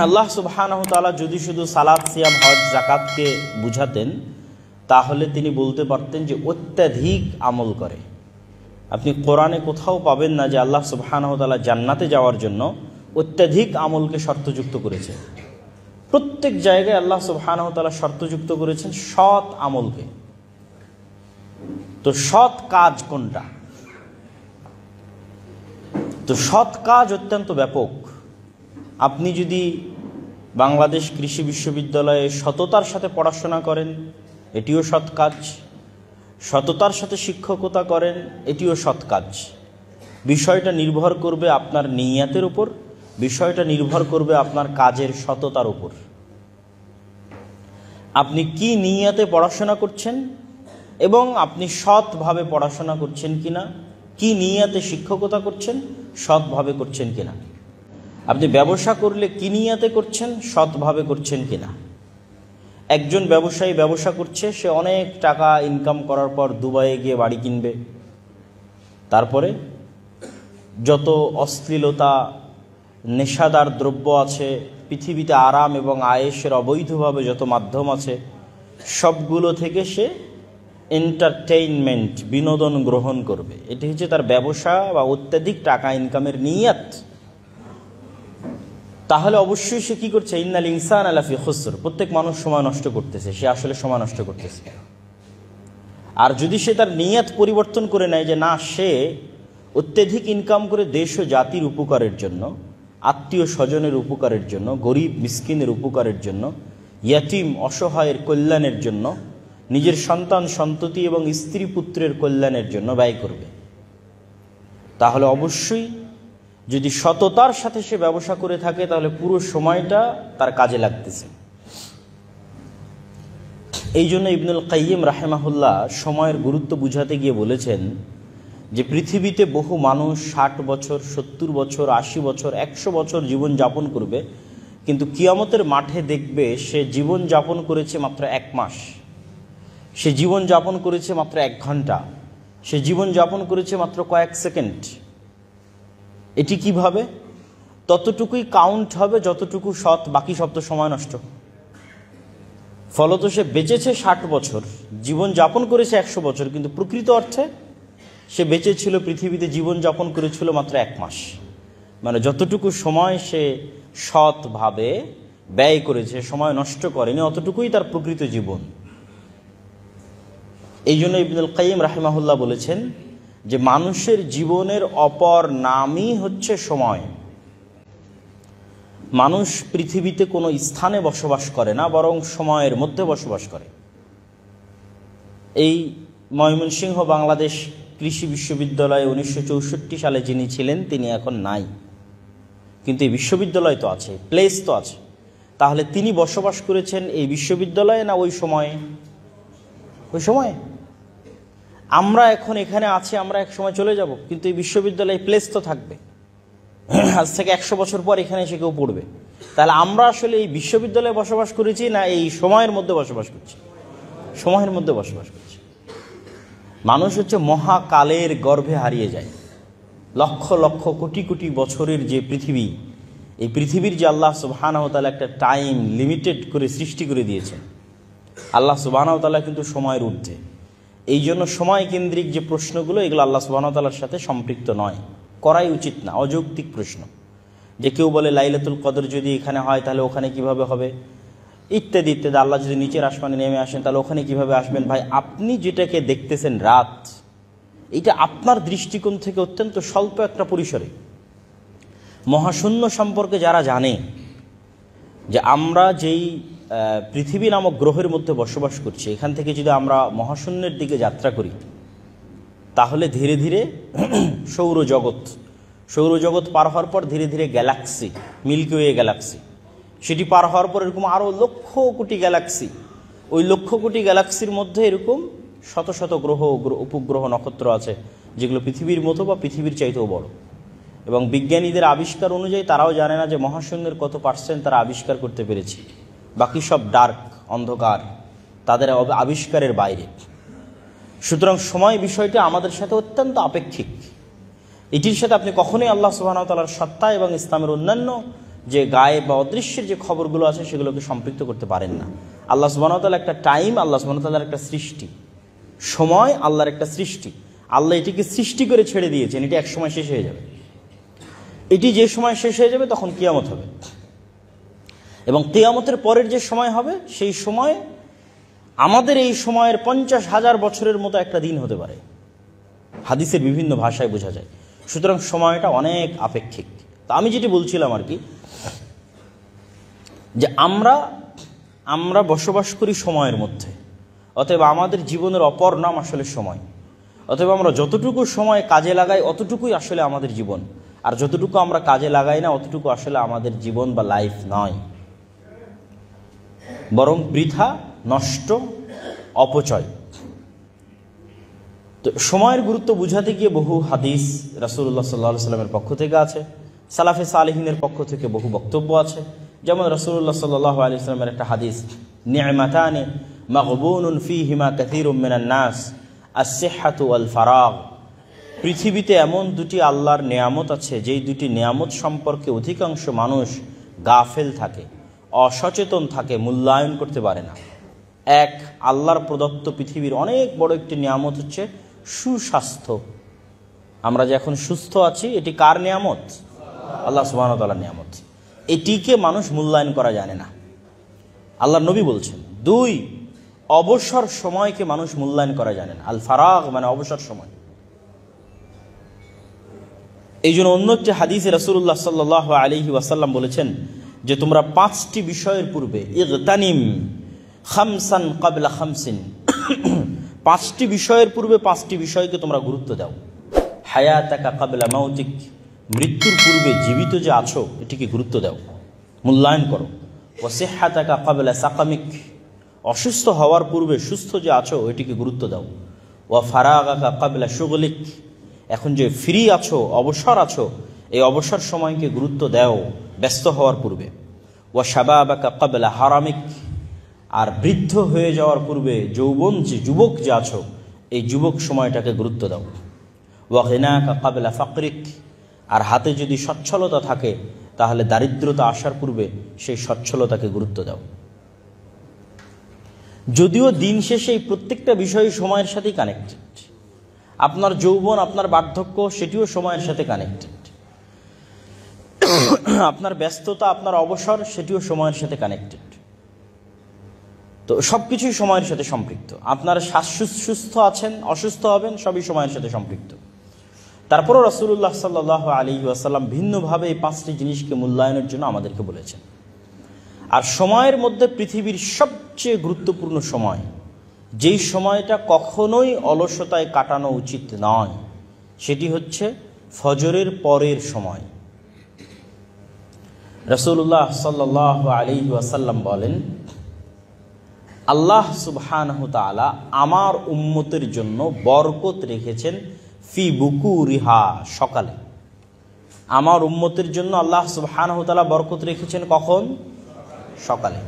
আল্লাহ সুবহানাহু তাআলা যদি শুধু সালাত, সিয়াম, হজ, যাকাতকে বুঝাতেন তাহলে তিনি বলতে পারতেন যে অত্যাধিক আমল করে। আপনি কোরআনে কোথাও পাবেন না যে আল্লাহ সুবহানাহু তাআলা জান্নাতে যাওয়ার জন্য অত্যাধিক আমলকে শর্তযুক্ত করেছেন। প্রত্যেক জায়গায় আল্লাহ সুবহানাহু তাআলা শর্তযুক্ত করেছেন সৎ আমলকে। তো সৎ কাজ কোনটা? তো সৎ কাজ অত্যন্ত ব্যাপক। আপনি যদি বাংলাদেশ কৃষি বিশ্ববিদ্যালয়ে সততার সাথে পড়াশোনা করেন, এটিও সৎ কাজ। সততার সাথে শিক্ষকতা করেন, এটিও সৎ কাজ। বিষয়টা নির্ভর করবে আপনার নিয়তের উপর, বিষয়টা নির্ভর করবে আপনার কাজের সততার উপর। আপনি কি নিয়তে পড়াশোনা করছেন এবং আপনি সৎভাবে পড়াশোনা করছেন কিনা, কি নিয়তে শিক্ষকতা করছেন, সৎভাবে করছেন কিনা। আপনি ব্যবসা করলে কি নিয়তে করছেন, সৎভাবে করছেন কিনা। একজন ব্যবসায়ী ব্যবসা করছে, সে অনেক টাকা ইনকাম করার পর দুবাইয়ে গিয়ে বাড়ি কিনবে, তারপরে যত অশ্লীলতা, নেশাদার দ্রব্য আছে পৃথিবীতে, আরাম এবং আয়েশের অবৈধভাবে যত মাধ্যম আছে, সবগুলো থেকে সে এন্টারটেইনমেন্ট, বিনোদন গ্রহণ করবে। এটি হচ্ছে তার ব্যবসা বা অত্যাধিক টাকা ইনকামের নিয়ত। তাহলে অবশ্যই সে কি করছে? ইন্নাল ইনসানা লাফি খুসর। প্রত্যেক মানুষ সময় নষ্ট করতেছে, সে আসলে সময় নষ্ট করতেছে। আর যদি সে তার নিয়ত পরিবর্তন করে নেয় যে না, সে অত্যাধিক ইনকাম করে দেশ ও জাতির উপকারের জন্য, আত্মীয় স্বজনের উপকারের জন্য, গরিব মিসকিনের উপকারের জন্য, ইয়াতিম অসহায়ের কল্যাণের জন্য, নিজের সন্তান সন্ততি এবং স্ত্রী পুত্রের কল্যাণের জন্য ব্যয় করবে, তাহলে অবশ্যই যদি সততার সাথে সে ব্যবসা করে থাকে তাহলে পুরো সময়টা তার কাজে লাগতেছে। এই জন্য ইবনুল কাইয়িম রাহিমাহুল্লাহ সময়ের গুরুত্ব বুঝাতে গিয়ে বলেছেন যে পৃথিবীতে বহু মানুষ 60 বছর, 70 বছর, 80 বছর, 100 বছর জীবন যাপন করবে, কিন্তু কিয়ামতের মাঠে দেখবে সে জীবন যাপন করেছে মাত্র 1 মাস, সে জীবন যাপন করেছে মাত্র 1 ঘন্টা, সে জীবন যাপন করেছে মাত্র কয়েক সেকেন্ড। এটি কিভাবে? ততটুকুই কাউন্ট হবে যতটুকু সৎ, বাকি সব তো সময় নষ্ট। ফলত সে বেঁচেছে 60 বছর, জীবন যাপন করেছে 100 বছর, কিন্তু প্রকৃত অর্থে সে বেঁচে ছিল, পৃথিবীতে জীবন যাপন করেছিল মাত্র 1 মাস। মানে যতটুকু সময় সে সৎভাবে ব্যয় করেছে, সময় নষ্ট করেনি, অতটুকুই তার প্রকৃত জীবন। এই জন্য ইবনুল কাইয়িম রাহিমাহুল্লাহ বলেছেন যে মানুষের জীবনের অপর নামই হচ্ছে সময়। মানুষ পৃথিবীতে কোনো স্থানে বসবাস করে না, বরং সময়ের মধ্যে বসবাস করে। এই ময়মনসিংহ বাংলাদেশ কৃষি বিশ্ববিদ্যালয়ে 1964 সালে যিনি ছিলেন তিনি এখন নাই, কিন্তু এই বিশ্ববিদ্যালয় তো আছে, প্লেস তো আছে। তাহলে তিনি বসবাস করেছেন এই বিশ্ববিদ্যালয়ে না ওই সময়ে? ওই সময়ে। আমরা এখন এখানে আছি, আমরা এক সময় চলে যাব, কিন্তু এই বিশ্ববিদ্যালয়ে প্লেস তো থাকবে। আজ থেকে 100 বছর পর এখানে এসে কেউ পড়বে। তাহলে আমরা আসলে এই বিশ্ববিদ্যালয়ে বসবাস করেছি না এই সময়ের মধ্যে বসবাস করছি? সময়ের মধ্যে বসবাস করছি। মানুষ হচ্ছে মহাকালের গর্ভে হারিয়ে যায়। লক্ষ লক্ষ কোটি কোটি বছরের যে পৃথিবী, এই পৃথিবীর যে আল্লাহ সুবহানাহু ওয়া তাআলা একটা টাইম লিমিটেড করে সৃষ্টি করে দিয়েছেন। আল্লাহ সুবহানাহু ওয়া তাআলা কিন্তু সময়ের ঊর্ধ্বে। এই জন্য সময় কেন্দ্রিক যে প্রশ্নগুলো, এগুলো আল্লাহ সুবহানাহু ওয়া তাআলার সাথে সম্পৃক্ত নয়, করাই উচিত না, অযৌক্তিক প্রশ্ন। যে কেউ বলে লাইলাতুল কদর যদি এখানে হয় তাহলে ওখানে কিভাবে হবে, ইত্যাদি ইত্যাদি। আল্লাহ যদি নিচের আসমানে নেমে আসেন তাহলে ওখানে কিভাবে আসবেন? ভাই, আপনি যেটাকে দেখতেছেন রাত, এটা আপনার দৃষ্টিকোণ থেকে অত্যন্ত স্বল্প একটা পরিসরে। মহাশূন্য সম্পর্কে যারা জানে যে আমরা যেই পৃথিবী নামক গ্রহের মধ্যে বসবাস করছি, এখান থেকে যদি আমরা মহাশূন্যের দিকে যাত্রা করি তাহলে ধীরে ধীরে সৌরজগৎ পার হওয়ার পর ধীরে ধীরে গ্যালাক্সি, মিল্কি ওয়ে গ্যালাক্সি, সেটি পার হওয়ার পর এরকম আরও লক্ষ কোটি গ্যালাক্সি, ওই লক্ষ কোটি গ্যালাক্সির মধ্যে এরকম শত শত গ্রহ, উপগ্রহ, নক্ষত্র আছে যেগুলো পৃথিবীর মতো বা পৃথিবীর চাইতেও বড়। এবং বিজ্ঞানীদের আবিষ্কার অনুযায়ী তারাও জানে না যে মহাশূন্যের কত পার্সেন্ট তারা আবিষ্কার করতে পেরেছে, বাকি সব ডার্ক, অন্ধকার, তাদের আবিষ্কারের বাইরে। সুতরাং সময় বিষয়টি আমাদের সাথে অত্যন্ত আপেক্ষিক। এটির সাথে আপনি কখনোই আল্লাহ সুবহানাহু ওয়া তাআলার সত্তা এবং ইসলামের অন্যান্য যে গায়েব বা অদৃশ্যের যে খবরগুলো আছে সেগুলোকে সম্পৃক্ত করতে পারেন না। আল্লাহ সুবহানাহু ওয়া তাআলা একটা টাইম, আল্লাহ সুবহানাহু ওয়া তাআলার একটা সৃষ্টি, সময় আল্লাহর একটা সৃষ্টি। আল্লাহ এটিকে সৃষ্টি করে ছেড়ে দিয়েছেন, এটি এক সময় শেষ হয়ে যাবে। এটি যে সময় শেষ হয়ে যাবে তখন কিয়ামত হবে, এবং কিয়ামতের পরের যে সময় হবে সেই সময় আমাদের এই সময়ের 50,000 বছরের মতো একটা দিন হতে পারে। হাদিসের বিভিন্ন ভাষায় বোঝা যায়। সুতরাং সময়টা অনেক আপেক্ষিক। তা আমি যেটি বলছিলাম আর কি, যে আমরা বসবাস করি সময়ের মধ্যে, অতএব আমাদের জীবনের অপর নাম আসলে সময়। অতএব আমরা যতটুকু সময় কাজে লাগাই অতটুকুই আসলে আমাদের জীবন, আর যতটুকু আমরা কাজে লাগাই না অতটুকু আসলে আমাদের জীবন বা লাইফ নয়, বরং বৃথা, নষ্ট, অপচয়। তো সময়ের গুরুত্ব বুঝাতে গিয়ে বহু হাদিস রাসূলুল্লাহ সাল্লাল্লাহু আলাইহি ওয়াসাল্লামের পক্ষ থেকে আছে, সালাফে সালেহিনের পক্ষ থেকে বহু বক্তব্য আছে। যেমন রাসূলুল্লাহ সাল্লাল্লাহু আলাইহি ওয়াসাল্লামের একটা হাদিস, নি'মাতানি মাগবুনুন ফীহিমা কাসীরুম মিনান নাস আস-সিহহাতু ওয়াল ফারাগ। পৃথিবীতে এমন দুটি আল্লাহর নেয়ামত আছে যেই দুটি নেয়ামত সম্পর্কে অধিকাংশ মানুষ গাফেল থাকে, অসচেতন থাকে, মূল্যায়ন করতে পারে না। এক, আল্লাহর প্রদত্ত পৃথিবীর অনেক বড় একটি নিয়ামত হচ্ছে সুস্বাস্থ্য। আমরা যে এখন সুস্থ আছি এটি কার নিয়ামত? আল্লাহ সুবহানাহু ওয়া তাআলার নিয়ামত। এটিকে মানুষ মূল্যায়ন করা জানে না, আল্লাহর নবী বলছেন। দুই, অবসর সময়কে মানুষ মূল্যায়ন করা জানে না। আল ফারাগ মানে অবসর সময়। এই জন্য অন্য একটি হাদিসে রাসূলুল্লাহ সাল্লাল্লাহু আলাইহি ওয়াসাল্লাম বলেছেন যে তোমরা 5টি বিষয়ের পূর্বে ইগতানিম খামসান ক্বাবলা খামসিন, 5টি বিষয়ের পূর্বে 5টি বিষয়কে তোমরা গুরুত্ব দাও। হায়াতাকা ক্বাবলা মাউতিক, মৃত্যুর পূর্বে জীবিত যে আছো এটিকে গুরুত্ব দাও, মূল্যায়ন করো। ওয়া সিহহাতাকা ক্বাবলা সাকামিক, অসুস্থ হওয়ার পূর্বে সুস্থ যে আছো এটিকে গুরুত্ব দাও। ওয়া ফারাগাকা ক্বাবলা শুগলিক, এখন যে ফ্রি আছো, অবসর আছো, এই অবসর সময়কে গুরুত্ব দাও ব্যস্ত হওয়ার পূর্বে। ওয়া শাবাবাকা ক্বাবলা হারামিক, আর বৃদ্ধ হয়ে যাওয়ার পূর্বে যৌবন যে যুবক যে আছো এই যুবক সময়টাকে গুরুত্ব দাও। ওয়া গিনাকা ক্বাবলা ফাকরিক, আর হাতে যদি সচ্ছলতা থাকে তাহলে দারিদ্রতা আসার পূর্বে সেই সচ্ছলতাকে গুরুত্ব দাও। যদিও দিন শেষে এই প্রত্যেকটা বিষয় সময়ের সাথেই কানেক্টেড। আপনার যৌবন, আপনার বার্ধক্য সেটিও সময়ের সাথে কানেক্টেড। আপনার ব্যস্ততা, আপনার অবসর সেটিও সময়ের সাথে কানেক্টেড। তো সব কিছুই সময়ের সাথে সম্পৃক্ত। আপনার সুস্থ আছেন, অসুস্থ হবেন, সবই সময়ের সাথে সম্পৃক্ত। তারপরও রাসূলুল্লাহ সাল্লাল্লাহু আলাইহি ওয়াসাল্লাম ভিন্নভাবে এই 5টি জিনিসকে মূল্যায়নের জন্য আমাদেরকে বলেছেন। আর সময়ের মধ্যে পৃথিবীর সবচেয়ে গুরুত্বপূর্ণ সময়, যেই সময়টা কখনোই অলসতায় কাটানো উচিত নয়, সেটি হচ্ছে ফজরের পরের সময়। রাসূলুল্লাহ সাল্লাল্লাহু আলাইহি ওয়াসাল্লাম বলেন, আল্লাহ সুবহানাহু তাআলা আমার উম্মতের জন্য বরকত রেখেছেন ফি বুকুরিহা, সকালে। আমার উম্মতের জন্য আল্লাহ সুবহানাহু তাআলা বরকত রেখেছেন কখন? সকালে।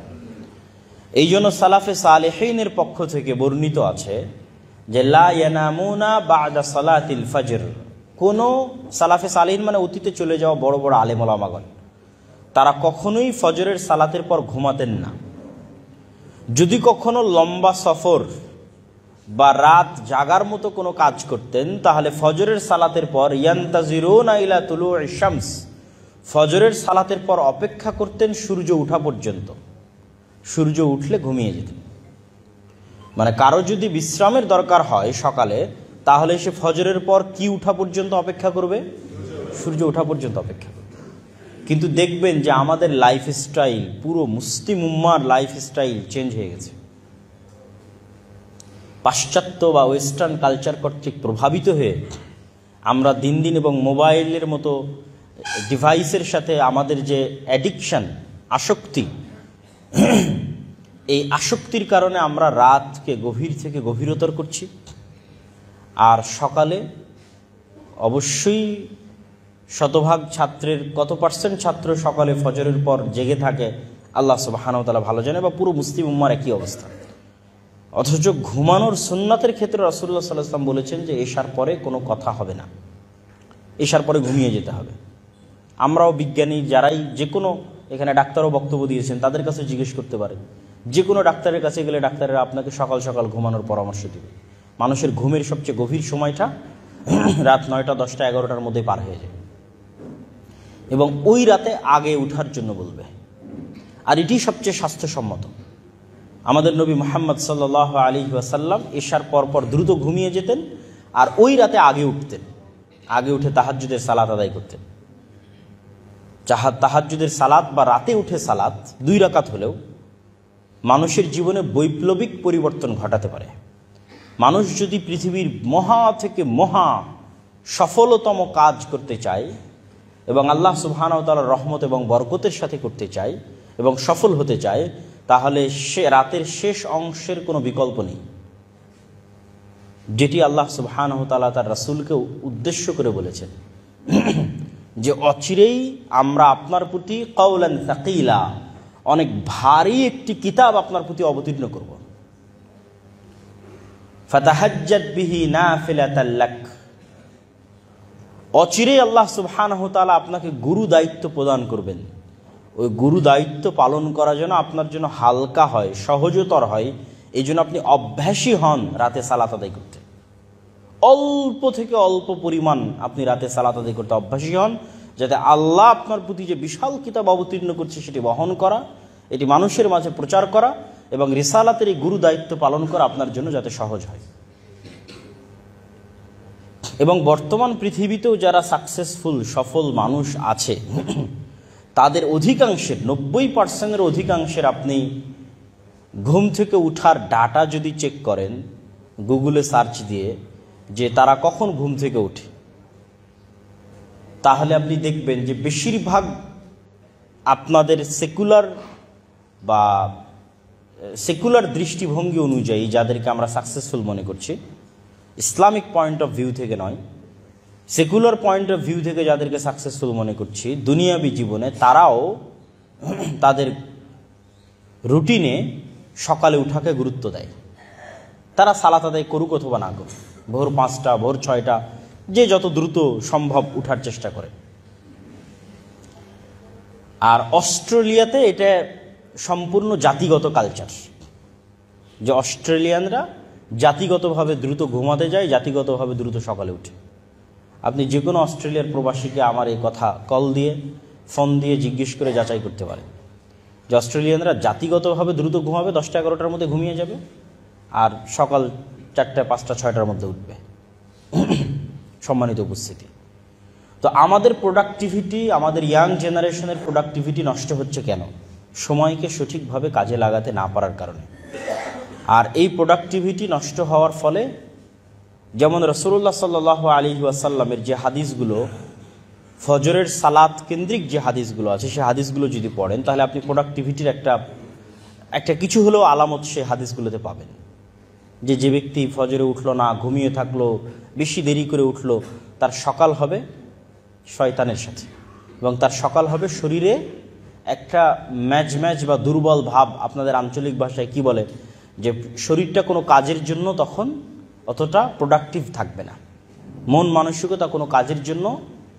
এই জন্য সালাফে সালেহিনের পক্ষ থেকে বর্ণিত আছে যে লা ইয়ানামুনা বা'দা সালাতিল ফজর। কোন সালাফে সালেহিন মানে অতীতে চলে যাওয়া বড় বড় আলেম ওলামাগণ, তারা কখনোই ফজরের সালাতের পর ঘুমাতেন না। যদি কখনো লম্বা সফর বা রাত জাগার মতো কোনো কাজ করতেন তাহলে ফজরের সালাতের পর ইয়ান্তাজিরুনা ইলা তুলুইশ শামস, ফজরের সালাতের পর অপেক্ষা করতেন সূর্য ওঠা পর্যন্ত। সূর্য উঠলে ঘুমিয়ে যেতেন। মানে কারো যদি বিশ্রামের দরকার হয় সকালে, তাহলে সে ফজরের পর কি উঠা পর্যন্ত অপেক্ষা করবে? সূর্য ওঠা পর্যন্ত অপেক্ষা করবে। কিন্তু দেখবেন যে আমাদের লাইফস্টাইল, পুরো মুসলিম উম্মার লাইফস্টাইল চেঞ্জ হয়ে গেছে। পাশ্চাত্য বা ওয়েস্টার্ন কালচার কর্তৃক প্রভাবিত হয়ে আমরা দিন দিন, এবং মোবাইলের মতো ডিভাইসের সাথে আমাদের যে অ্যাডিকশান, আসক্তি, এই আসক্তির কারণে আমরা রাতকে গভীর থেকে গভীরতর করছি। আর সকালে অবশ্যই শতভাগ ছাত্রের কত পার্সেন্ট ছাত্র সকালে ফজরের পর জেগে থাকে আল্লাহ সুবহানাহু ওয়া তাআলা ভালো জানে, বা পুরো মুসলিম উম্মার একই অবস্থা। অথচ ঘুমানোর সুন্নাতের ক্ষেত্রে রাসূলুল্লাহ সাল্লাল্লাহু আলাইহি ওয়াসাল্লাম বলেছেন যে এশার পরে কোনো কথা হবে না, এশার পরে ঘুমিয়ে যেতে হবে। আমরাও বিজ্ঞানী যারাই যে কোনো এখানে ডাক্তারও বক্তব্য দিয়েছেন, তাদের কাছে জিজ্ঞেস করতে পারেন। যে কোনো ডাক্তারের কাছে গেলে ডাক্তারেরা আপনাকে সকাল সকাল ঘুমানোর পরামর্শ দেবে। মানুষের ঘুমের সবচেয়ে গভীর সময়টা রাত 9টা, 10টা, 11টার মধ্যে পার হয়ে যায়, এবং ওই রাতে আগে উঠার জন্য বলবে। আর এটি সবচেয়ে স্বাস্থ্যসম্মত। আমাদের নবী মুহাম্মদ সাল্লাল্লাহু আলাইহি ওয়াসাল্লাম এশার পরপর দ্রুত ঘুমিয়ে যেতেন, আর ওই রাতে আগে উঠতেন, আগে উঠে তাহাজ্জুদের সালাত আদায় করতেন। তাহাজ্জুদের সালাত বা রাতে উঠে সালাত 2 রাকাত হলেও মানুষের জীবনে বৈপ্লবিক পরিবর্তন ঘটাতে পারে। মানুষ যদি পৃথিবীর মহা থেকে মহা সফলতম কাজ করতে চায় এবং আল্লাহ সুবহানাহু ওয়া তাআলার রহমত এবং বরকতের সাথে করতে চায় এবং সফল হতে চায়, তাহলে সে রাতের শেষ অংশের কোনো বিকল্প নেই, যেটি আল্লাহ সুবহানাহু ওয়া তাআলা তার রাসূলকে উদ্দেশ্য করে বলেছেন যে অচিরেই আমরা আপনার প্রতি কাওলান সাকিলা, অনেক ভারী একটি কিতাব আপনার প্রতি অবতীর্ণ করব। ফাতাহাজ্জাদ বিহি নাফিলাতাল লাক, অচিরেই আল্লাহ সুবহানাহু ওয়া তাআলা আপনাকে গুরু দায়িত্ব প্রদান করবেন। ওই গুরু দায়িত্ব পালন করা যেন আপনার জন্য হালকা হয়, সহজতর হয়, এই জন্য আপনি অভ্যাসী হন রাতে সালাত আদায় করতে। অল্প থেকে অল্প পরিমাণ আপনি রাতে সালাত আদায় করতে অভ্যাসী হন, যাতে আল্লাহ আপনার প্রতি যে বিশাল কিতাব অবতীর্ণ করছে সেটি বহন করা, এটি মানুষের মাঝে প্রচার করা এবং রিসালাতের এই গুরু দায়িত্ব পালন করা আপনার জন্য যাতে সহজ হয়। এবং বর্তমান পৃথিবীতেও যারা সাকসেসফুল সফল মানুষ আছে, তাদের অধিকাংশের 90% অধিকাংশের আপনি ঘুম থেকে উঠার ডাটা যদি চেক করেন গুগলে সার্চ দিয়ে যে তারা কখন ঘুম থেকে ওঠে, তাহলে আপনি দেখবেন যে বেশিরভাগ আপনাদের সেকুলার দৃষ্টিভঙ্গি অনুযায়ী যাদেরকে আমরা সাকসেসফুল মনে করছি, ইসলামিক পয়েন্ট অফ ভিউ থেকে নয়, সেকুলার পয়েন্ট অফ ভিউ থেকে যাদেরকে সাকসেসফুল মনে করছি দুনিয়াবী জীবনে, তারাও তাদের রুটিনে সকালে উঠাকে গুরুত্ব দেয়। তারা সালাত আদায় করুক অথবা না করুক, ভোর 5টা, ভোর 6টা, যে যত দ্রুত সম্ভব উঠার চেষ্টা করে। আর অস্ট্রেলিয়াতে এটা সম্পূর্ণ জাতিগত কালচার, যে অস্ট্রেলিয়ানরা জাতিগতভাবে দ্রুত ঘুমাতে যায়, জাতিগতভাবে দ্রুত সকালে উঠে। আপনি যে কোনো অস্ট্রেলিয়ার প্রবাসীকে আমার এই কথা কল দিয়ে, ফোন দিয়ে জিজ্ঞেস করে যাচাই করতে পারেন যে অস্ট্রেলিয়ানরা জাতিগতভাবে দ্রুত ঘুমাবে, 10টা 11টার মধ্যে ঘুমিয়ে যাবে, আর সকাল 4টা 5টা 6টার মধ্যে উঠবে। সম্মানিত উপস্থিতি, তো আমাদের প্রোডাক্টিভিটি, আমাদের ইয়াং জেনারেশনের প্রোডাক্টিভিটি নষ্ট হচ্ছে কেন? সময়কে সঠিকভাবে কাজে লাগাতে না পারার কারণে। আর এই প্রোডাক্টিভিটি নষ্ট হওয়ার ফলে, যেমন রাসূলুল্লাহ সাল্লাল্লাহু আলাইহি ওয়াসাল্লামের যে হাদিসগুলো, ফজরের সালাত কেন্দ্রিক যে হাদিসগুলো আছে, সেই হাদিসগুলো যদি পড়েন তাহলে আপনি প্রোডাক্টিভিটির একটা কিছু হলেও আলামত সেই হাদিসগুলোতে পাবেন। যে ব্যক্তি ফজরে উঠলো না, ঘুমিয়ে থাকলো, বেশি দেরি করে উঠলো, তার সকাল হবে শয়তানের সাথে, এবং তার সকাল হবে শরীরে একটা ম্যাজ বা দুর্বল ভাব। আপনাদের আঞ্চলিক ভাষায় কি বলে, যে শরীরটা কোনো কাজের জন্য তখন অতটা প্রোডাক্টিভ থাকবে না, মন মানসিকতা কোনো কাজের জন্য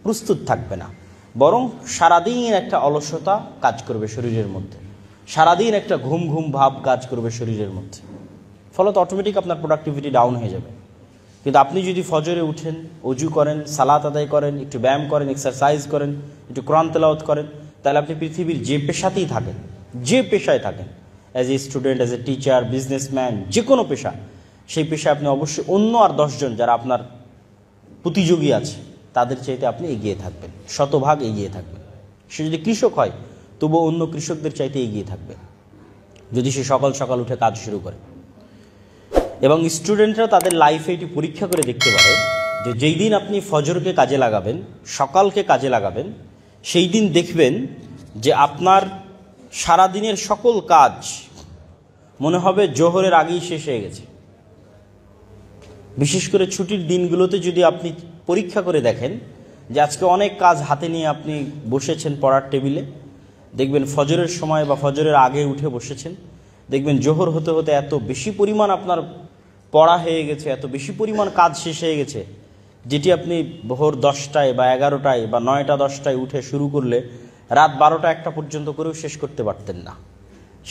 প্রস্তুত থাকবে না, বরং সারাদিন একটা অলসতা কাজ করবে শরীরের মধ্যে, সারাদিন একটা ঘুম ঘুম ভাব কাজ করবে শরীরের মধ্যে, ফলত অটোমেটিক আপনার প্রোডাক্টিভিটি ডাউন হয়ে যাবে। কিন্তু আপনি যদি ফজরে উঠেন, অজু করেন, সালাত আদায় করেন, একটু ব্যায়াম করেন, এক্সারসাইজ করেন, একটু কোরআন তেলাওয়াত করেন, তাহলে আপনি পৃথিবীর যে পেশাতেই থাকেন, যে পেশায় থাকেন, as a student, as a teacher, businessman, যে কোনো পেশা, সেই পেশায় আপনি অবশ্যই অন্য আর 10 জন যারা আপনার প্রতিযোগী আছে তাদের চাইতে আপনি এগিয়ে থাকবেন, শতভাগ এগিয়ে থাকবেন। সে যদি কৃষক হয় তবুও অন্য কৃষকদের চাইতে এগিয়ে থাকবে যদি সে সকাল সকাল উঠে কাজ শুরু করে। এবং স্টুডেন্টরা তাদের লাইফে এটি পরীক্ষা করে দেখতে পারে যে যেই দিন আপনি ফজরকে কাজে লাগাবেন, সকালকে কাজে লাগাবেন, সেই দিন দেখবেন যে আপনার সারাদিনের সকল কাজ মনে হবে জোহরের আগেই শেষ হয়ে গেছে। বিশেষ করে ছুটির দিনগুলোতে যদি আপনি পরীক্ষা করে দেখেন যে আজকে অনেক কাজ হাতে নিয়ে আপনি বসেছেন পড়ার টেবিলে, দেখবেন ফজরের সময় বা ফজরের আগে উঠে বসেছেন, দেখবেন জোহর হতে হতে এত বেশি পরিমাণ আপনার পড়া হয়ে গেছে, এত বেশি পরিমাণ কাজ শেষ হয়ে গেছে, যেটি আপনি ভোর 10টায় বা 11টায় বা 9টা 10টায় উঠে শুরু করলে রাত 12টা-1টা পর্যন্ত করেও শেষ করতে পারতেন না,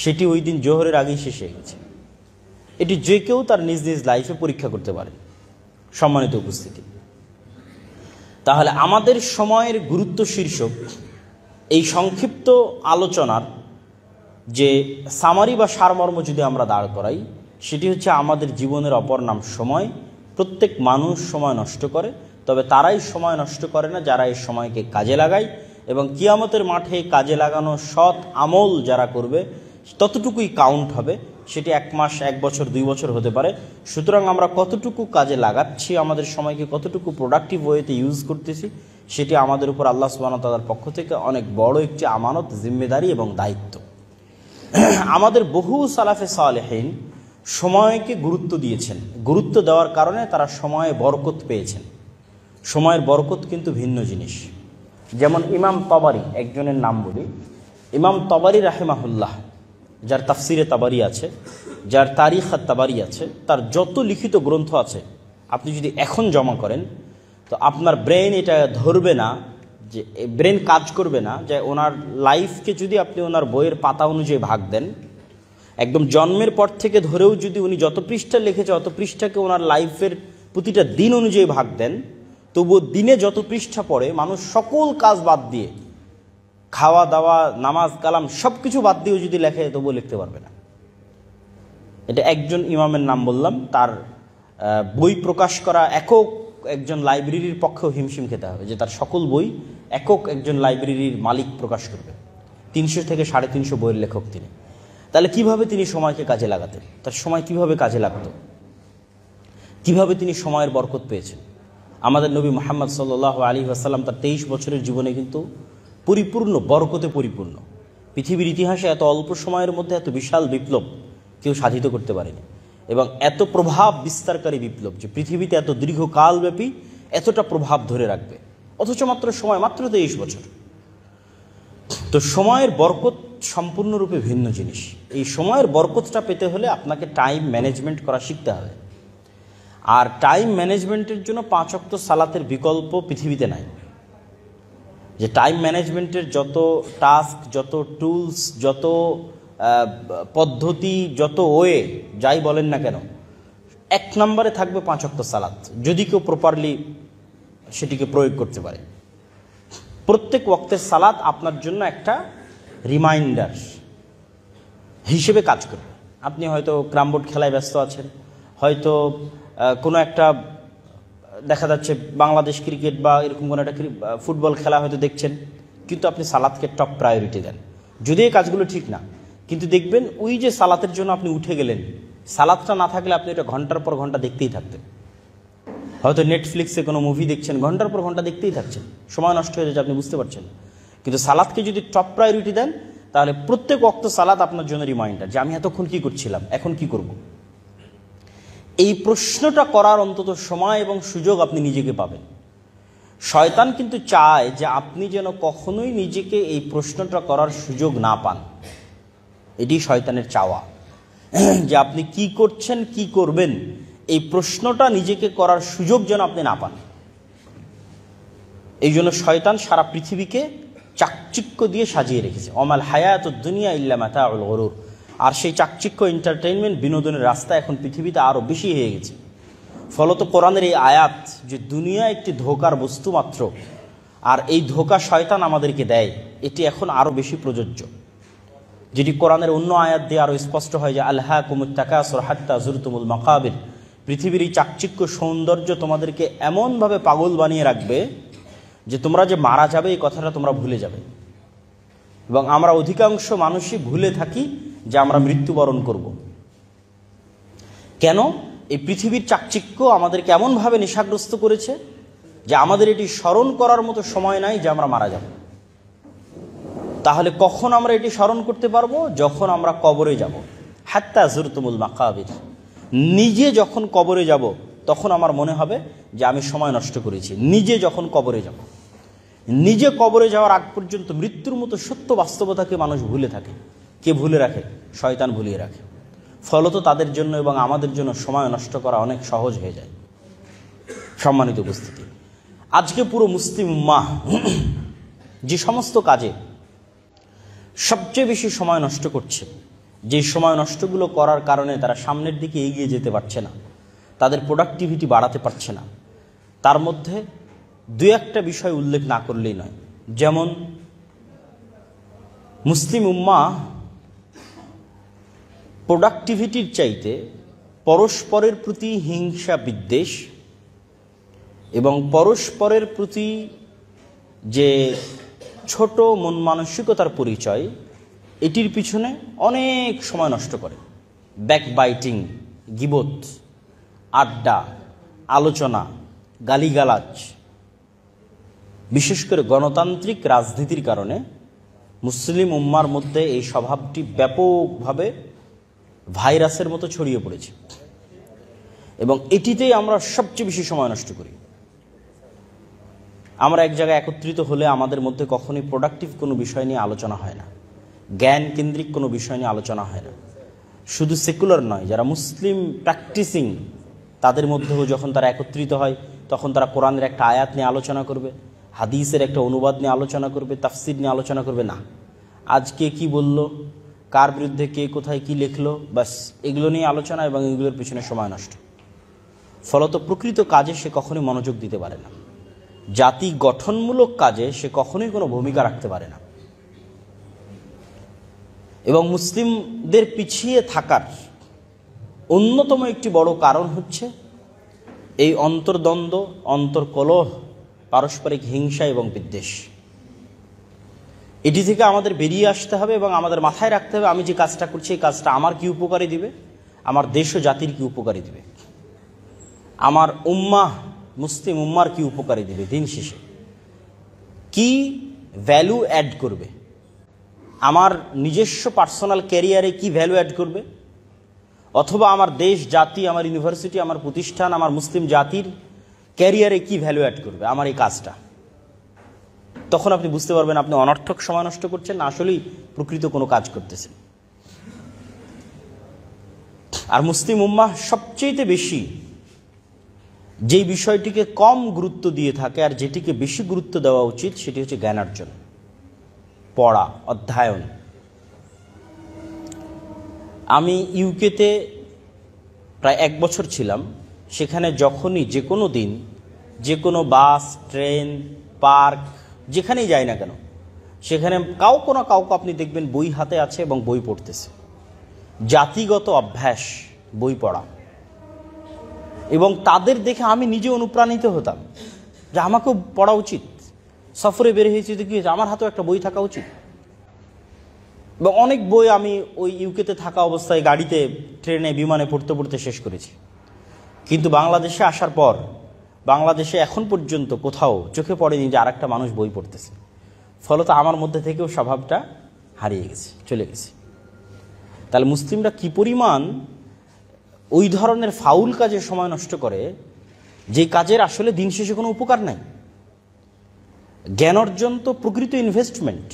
সেটি ওই দিন জোহরের আগেই শেষ হয়ে গেছে। এটি যে কেউ তার নিজ নিজ লাইফে পরীক্ষা করতে পারে। সম্মানিত উপস্থিতি, তাহলে আমাদের সময়ের গুরুত্ব শীর্ষক এই সংক্ষিপ্ত আলোচনার যে সামারি বা সারমর্ম যদি আমরা দাঁড় করাই, সেটি হচ্ছে আমাদের জীবনের অপর নাম সময়। প্রত্যেক মানুষ সময় নষ্ট করে, তবে তারাই সময় নষ্ট করে না যারা এই সময়কে কাজে লাগায়, এবং কিয়ামতের মাঠে কাজে লাগানো সৎ আমল যারা করবে ততটুকুই কাউন্ট হবে। সেটি 1 মাস, 1 বছর, 2 বছর হতে পারে। সুতরাং আমরা কতটুকু কাজে লাগাচ্ছি, আমাদের সময়কে কতটুকু প্রোডাক্টিভ ওয়েতে ইউজ করতেছি, সেটি আমাদের উপর আল্লাহ সুবহানাহু ওয়া তাআলার পক্ষ থেকে অনেক বড় একটি আমানত, জিম্মেদারি এবং দায়িত্ব। আমাদের বহু সালাফে সালেহিন সময়কে গুরুত্ব দিয়েছেন। গুরুত্ব দেওয়ার কারণে তারা সময়ে বরকত পেয়েছেন। সময়ের বরকত কিন্তু ভিন্ন জিনিস। যেমন ইমাম তাবারি, একজনের নাম বলি, ইমাম তাবারি রাহিমাহুল্লাহ, যার তাফসিরে তাবারি আছে, যার তারিখ আর তাবারি আছে, তার যত লিখিত গ্রন্থ আছে আপনি যদি এখন জমা করেন তো আপনার ব্রেন এটা ধরবে না, যে ব্রেন কাজ করবে না যে ওনার লাইফকে যদি আপনি ওনার বইয়ের পাতা অনুযায়ী ভাগ দেন, একদম জন্মের পর থেকে ধরেও যদি উনি যত পৃষ্ঠা লিখেছে অত পৃষ্ঠাকে ওনার লাইফের প্রতিটা দিন অনুযায়ী ভাগ দেন, তবুও দিনে যত পৃষ্ঠা পড়ে মানুষ সকল কাজ বাদ দিয়ে, খাওয়া দাওয়া, নামাজ কালাম সব কিছু বাদ দিয়েও যদি লেখে তবুও লিখতে পারবে না। এটা একজন ইমামের নাম বললাম, তার বই প্রকাশ করা একক একজন লাইব্রেরির পক্ষেও হিমশিম খেতে হবে যে তার সকল বই একক একজন লাইব্রেরির মালিক প্রকাশ করবে। 300 থেকে 350 বইয়ের লেখক তিনি। তাহলে কিভাবে তিনি সময়কে কাজে লাগাতেন, তার সময় কিভাবে কাজে লাগতো, কিভাবে তিনি সময়ের বরকত পেয়েছেন? আমাদের নবী মুহাম্মদ সাল্লাল্লাহু আলাইহি ওয়াসাল্লাম তার 23 বছরের জীবনে কিন্তু পরিপূর্ণ বরকতে পরিপূর্ণ। পৃথিবীর ইতিহাসে এত অল্প সময়ের মধ্যে এত বিশাল বিপ্লব কেউ সাধিত করতে পারেনি, এবং এত প্রভাব বিস্তারকারী বিপ্লব যে পৃথিবীতে এত দীর্ঘকালব্যাপী এতটা প্রভাব ধরে রাখবে, অথচ মাত্র 23 বছর। তো সময়ের বরকত সম্পূর্ণরূপে ভিন্ন জিনিস। এই সময়ের বরকতটা পেতে হলে আপনাকে টাইম ম্যানেজমেন্ট করা শিখতে হবে। আর টাইম ম্যানেজমেন্টের জন্য 5 ওয়াক্ত সালাতের বিকল্প পৃথিবীতে নাই। যে টাইম ম্যানেজমেন্টের যত টাস্ক, যত টুলস, যত পদ্ধতি, যত ওয়ে যাই বলেন না কেন, 1 নম্বরে থাকবে 5 ওয়াক্ত সালাত, যদি কেউ প্রপারলি সেটিকে প্রয়োগ করতে পারে। প্রত্যেক ওয়াক্তের সালাত আপনার জন্য একটা রিমাইন্ডার হিসেবে কাজ করবে। আপনি হয়তো ক্রামবোর্ড খেলায় ব্যস্ত আছেন, হয়তো কোনো একটা দেখা যাচ্ছে বাংলাদেশ ক্রিকেট বা এরকম কোনো একটা ফুটবল খেলা হয়তো দেখছেন, কিন্তু আপনি সালাতকে টপ প্রায়োরিটি দেন। যদি এই কাজগুলো ঠিক না, কিন্তু দেখবেন ওই যে সালাতের জন্য আপনি উঠে গেলেন, সালাতটা না থাকলে আপনি এটা ঘন্টার পর ঘন্টা দেখতেই থাকতেন। হয়তো নেটফ্লিক্সে কোনো মুভি দেখছেন, ঘন্টার পর ঘন্টা দেখতেই থাকছেন, সময় নষ্ট হয়ে যাচ্ছে, আপনি বুঝতে পারছেন। কিন্তু সালাতকে যদি টপ প্রায়োরিটি দেন, তাহলে প্রত্যেক ওয়াক্ত সালাত আপনার জন্য রিমাইন্ডার যে আমি এতক্ষণ কি করছিলাম, এখন কি করব। এই প্রশ্নটা করার অন্তত সময় এবং সুযোগ আপনি নিজেকে পাবেন। শয়তান কিন্তু চায় যে আপনি যেন কখনোই নিজেকে এই প্রশ্নটা করার সুযোগ না পান। এটি শয়তানের চাওয়া, যে আপনি কি করছেন, কি করবেন, এই প্রশ্নটা নিজেকে করার সুযোগ যেন আপনি না পান। এই জন্য শয়তান সারা পৃথিবীকে চাকচিক্য দিয়ে সাজিয়ে রেখেছে। অমাল হায়াতুদ দুনিয়া ইল্লা মাতাউল গুরুর। আর সেই চাকচিক্য, এন্টারটেইনমেন্ট, বিনোদনের রাস্তা এখন পৃথিবীতে আরও বেশি হয়ে গেছে। ফলত কোরআনের এই আয়াত যে দুনিয়া একটি ধোঁকার বস্তু মাত্র, আর এই ধোঁকা শয়তান আমাদেরকে দেয়, এটি এখন আরও বেশি প্রযোজ্য। যেটি কোরআনের অন্য আয়াত দিয়ে আরও স্পষ্ট হয় যে আলহাকুমুত তাকাসুর হাত্তা যুরতুমুল মাকাবির। পৃথিবীর এই চাকচিক্য সৌন্দর্য তোমাদেরকে এমনভাবে পাগল বানিয়ে রাখবে যে তোমরা যে মারা যাবে এই কথাটা তোমরা ভুলে যাবে। এবং আমরা অধিকাংশ মানুষই ভুলে থাকি যে আমরা মৃত্যুবরণ করব। কেন? এই পৃথিবীর চাকচিক্য আমাদেরকে এমনভাবে নেশাগ্রস্ত করেছে যে আমাদের এটি স্মরণ করার মতো সময় নাই যে আমরা মারা যাব। তাহলে কখন আমরা এটি স্মরণ করতে পারবো? যখন আমরা কবরে যাব। হাত্তা যুরতুমুল মাকাবির। নিজে যখন কবরে যাব তখন আমার মনে হবে যে আমি সময় নষ্ট করেছি। নিজে যখন কবরে যাব, নিজে কবরে যাওয়ার আগ পর্যন্ত মৃত্যুর মতো সত্য বাস্তবতাকে মানুষ ভুলে থাকে। কে ভুলে রাখে? শয়তান ভুলিয়ে রাখে। ফলত তাদের জন্য এবং আমাদের জন্য সময় নষ্ট করা অনেক সহজ হয়ে যায়। সম্মানিত উপস্থিতি, আজকে পুরো মুসলিম উম্মাহ যে সমস্ত কাজে সবচেয়ে বেশি সময় নষ্ট করছে, যে সময় নষ্টগুলো করার কারণে তারা সামনের দিকে এগিয়ে যেতে পারছে না, তাদের প্রোডাক্টিভিটি বাড়াতে পারছে না, তার মধ্যে দুই একটা বিষয় উল্লেখ না করলেই নয়। যেমন মুসলিম উম্মাহ প্রোডাক্টিভিটির চাইতে পরস্পরের প্রতি হিংসা বিদ্বেষ এবং পরস্পরের প্রতি যে ছোট মন মানসিকতার পরিচয়, এটির পিছনে অনেক সময় নষ্ট করে। ব্যাকবাইটিং, গিবত, আড্ডা, আলোচনা, গালিগালাজ, বিশেষ করে গণতান্ত্রিক রাজনীতির কারণে মুসলিম উম্মার মধ্যে এই স্বভাবটি ব্যাপকভাবে ভাইরাসের মতো ছড়িয়ে পড়েছে এবং এটিতেই আমরা সবচেয়ে বেশি সময় নষ্ট করি। আমরা এক জায়গায় একত্রিত হলে আমাদের মধ্যে কখনোই প্রোডাক্টিভ কোনো বিষয় নিয়ে আলোচনা হয় না, জ্ঞান কেন্দ্রিক কোনো বিষয় নিয়ে আলোচনা হয় না। শুধু সেকুলার নয়, যারা মুসলিম প্র্যাকটিসিং তাদের মধ্যেও যখন তারা একত্রিত হয় তখন তারা কোরআনের একটা আয়াত নিয়ে আলোচনা করবে, হাদিসের একটা অনুবাদ নিয়ে আলোচনা করবে, তাফসির নিয়ে আলোচনা করবে না। আজকে কি বলল, কার বিরুদ্ধে কে কোথায় কি লিখলো, বাস এগুলো নিয়ে আলোচনা এবং এগুলোর পিছনে সময় নষ্ট। ফলত প্রকৃত কাজে সে কখনোই মনোযোগ দিতে পারে না, জাতি গঠনমূলক কাজে সে কখনোই কোনো ভূমিকা রাখতে পারে না। এবং মুসলিমদের পিছিয়ে থাকার অন্যতম একটি বড় কারণ হচ্ছে এই অন্তর্দ্বন্দ্ব, অন্তর্কলহ, পারস্পরিক হিংসা এবং বিদ্বেষ। এটি থেকে আমাদের বেরিয়ে আসতে হবে এবং আমাদের মাথায় রাখতে হবে, আমি যে কাজটা করছি এই কাজটা আমার কি উপকারী দিবে, আমার দেশ ও জাতির কি উপকারী দিবে, আমার উম্মাহ মুসলিম উম্মার কি উপকারী দিবে, দিন শেষে কি ভ্যালু অ্যাড করবে, আমার নিজস্ব পার্সোনাল ক্যারিয়ারে কি ভ্যালু অ্যাড করবে, অথবা আমার দেশ জাতি, আমার ইউনিভার্সিটি, আমার প্রতিষ্ঠান, আমার মুসলিম জাতির ক্যারিয়ারে কি ভ্যালু অ্যাড করবে আমার এই কাজটা। তখন আপনি বুঝতে পারবেন আপনি অনর্থক সময় নষ্ট করছেন না আসলেই প্রকৃত কোনো কাজ করতেছেন। আর মুসলিম উম্মাহ সবচেয়ে বেশি যেই বিষয়টিকে কম গুরুত্ব দিয়ে থাকে আর যেটিকে বেশি গুরুত্ব দেওয়া উচিত সেটি হচ্ছে জ্ঞানার্জন, পড়া, অধ্যয়ন। আমি ইউকেতে প্রায় 1 বছর ছিলাম। সেখানে যখনই যে কোনো দিন যে কোনো বাস, ট্রেন, পার্ক, যেখানেই যাই না কেন, সেখানে কাউকে না কাউকে আপনি দেখবেন বই হাতে আছে এবং বই পড়তেছে। জাতিগত অভ্যাস বই পড়া, এবং তাদের দেখে আমি নিজে অনুপ্রাণিত হতাম যে আমাকেও পড়া উচিত। সফরে বের হয়েছি তো কি হয়েছে, আমার হাতেও একটা বই থাকা উচিত। এবং অনেক বই আমি ওই ইউকেতে থাকা অবস্থায় গাড়িতে, ট্রেনে, বিমানে পড়তে পড়তে শেষ করেছি। কিন্তু বাংলাদেশে আসার পর বাংলাদেশে এখন পর্যন্ত কোথাও চোখে পড়েনি যে আরেকটা মানুষ বই পড়তেছে। ফলত আমার মধ্যে থেকেও স্বভাবটা হারিয়ে গেছে, চলে গেছে। তাহলে মুসলিমরা কি পরিমাণ ওই ধরনের ফাউল কাজে সময় নষ্ট করে যে কাজের আসলে দিন শেষে কোনো উপকার নাই। জ্ঞান অর্জন তো প্রকৃত ইনভেস্টমেন্ট।